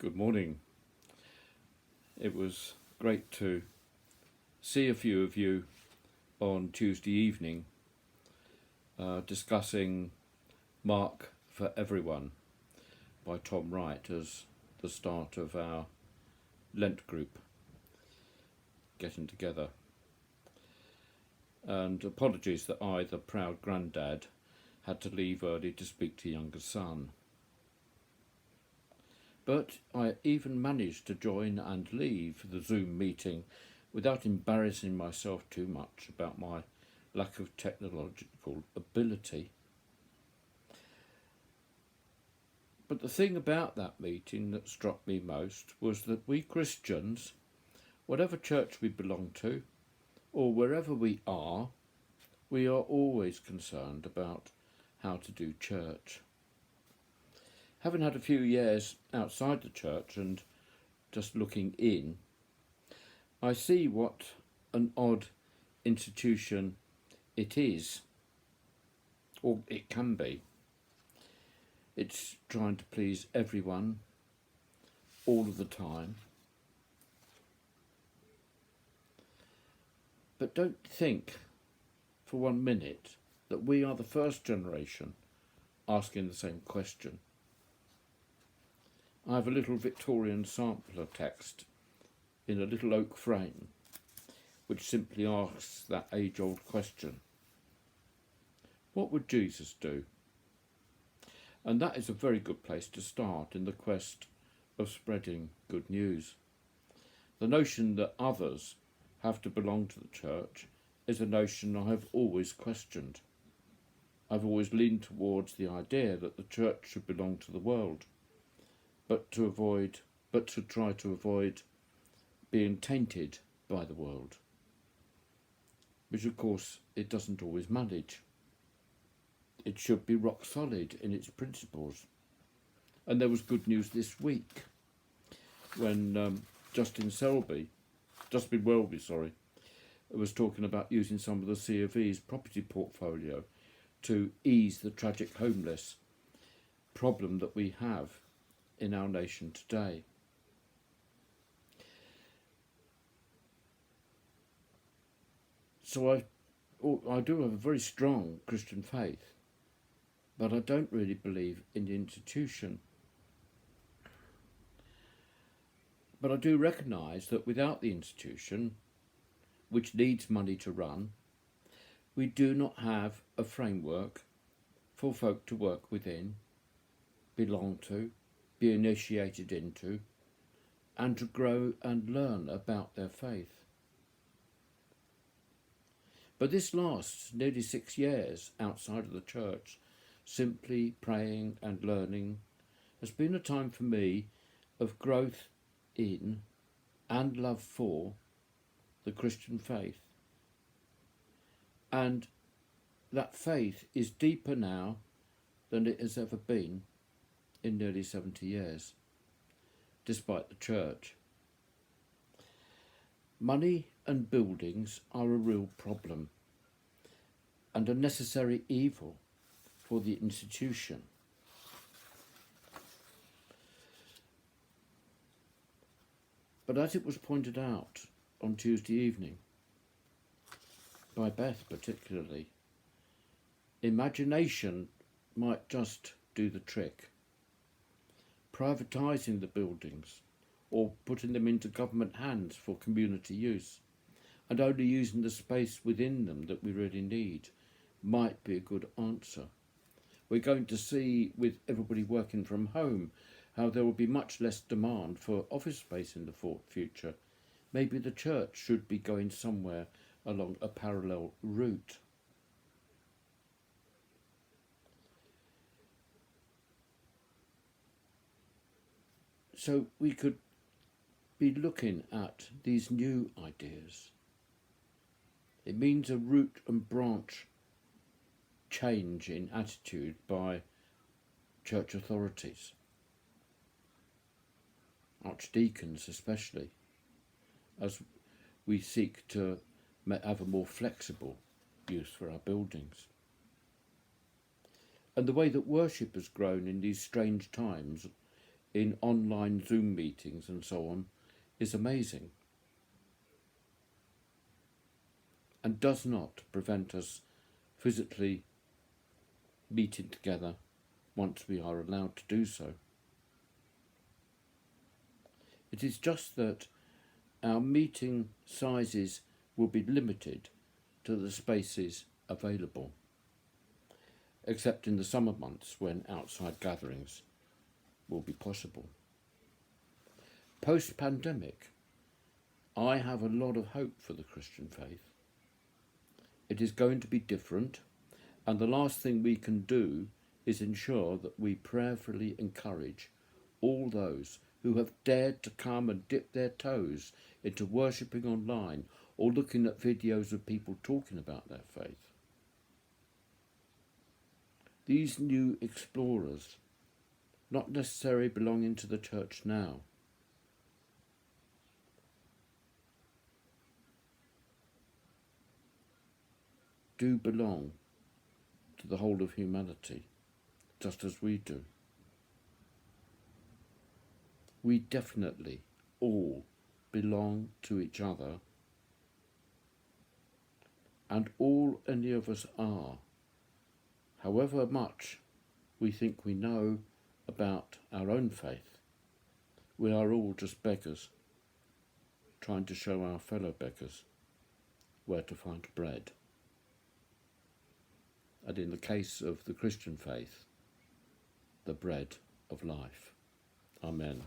Good morning. It was great to see a few of you on Tuesday evening discussing Mark for Everyone by Tom Wright as the start of our Lent group getting together. And apologies that I, the proud granddad, had to leave early to speak to younger son. But I even managed to join and leave the Zoom meeting without embarrassing myself too much about my lack of technological ability. But the thing about that meeting that struck me most was that we Christians, whatever church we belong to, or wherever we are always concerned about how to do church. Having had a few years outside the church and just looking in, I see what an odd institution it is, or it can be. It's trying to please everyone, all of the time. But don't think for 1 minute that we are the first generation asking the same question. I have a little Victorian sampler text in a little oak frame which simply asks that age-old question. What would Jesus do? And that is a very good place to start in the quest of spreading good news. The notion that others have to belong to the church is a notion I have always questioned. I've always leaned towards the idea that the church should belong to the world, but to try to avoid being tainted by the world, which of course it doesn't always manage. It should be rock solid in its principles. And there was good news this week when Justin Welby, was talking about using some of the C of E's property portfolio to ease the tragic homeless problem that we have in our nation today. So I do have a very strong Christian faith, but I don't really believe in the institution. But I do recognise that without the institution, which needs money to run, we do not have a framework for folk to work within, belong to, be initiated into, and to grow and learn about their faith. But this lasts nearly 6 years outside of the church, simply praying and learning, has been a time for me of growth in and love for the Christian faith. And that faith is deeper now than it has ever been in nearly 70 years, despite the church. Money and buildings are a real problem and a necessary evil for the institution. But as it was pointed out on Tuesday evening, by Beth particularly, imagination might just do the trick. Privatising the buildings or putting them into government hands for community use and only using the space within them that we really need might be a good answer. We're going to see, with everybody working from home, how there will be much less demand for office space in the future. Maybe the church should be going somewhere along a parallel route. So we could be looking at these new ideas. It means a root and branch change in attitude by church authorities, archdeacons especially, as we seek to have a more flexible use for our buildings. And the way that worship has grown in these strange times in online Zoom meetings and so on is amazing, and does not prevent us physically meeting together once we are allowed to do so. It is just that our meeting sizes will be limited to the spaces available, except in the summer months when outside gatherings will be possible. Post-pandemic, I have a lot of hope for the Christian faith. It is going to be different, and the last thing we can do is ensure that we prayerfully encourage all those who have dared to come and dip their toes into worshipping online or looking at videos of people talking about their faith. These new explorers, not necessarily belonging to the church now, do belong to the whole of humanity, just as we do. We definitely all belong to each other, and all any of us are, however much we think we know about our own faith, we are all just beggars trying to show our fellow beggars where to find bread. And in the case of the Christian faith, the bread of life. Amen.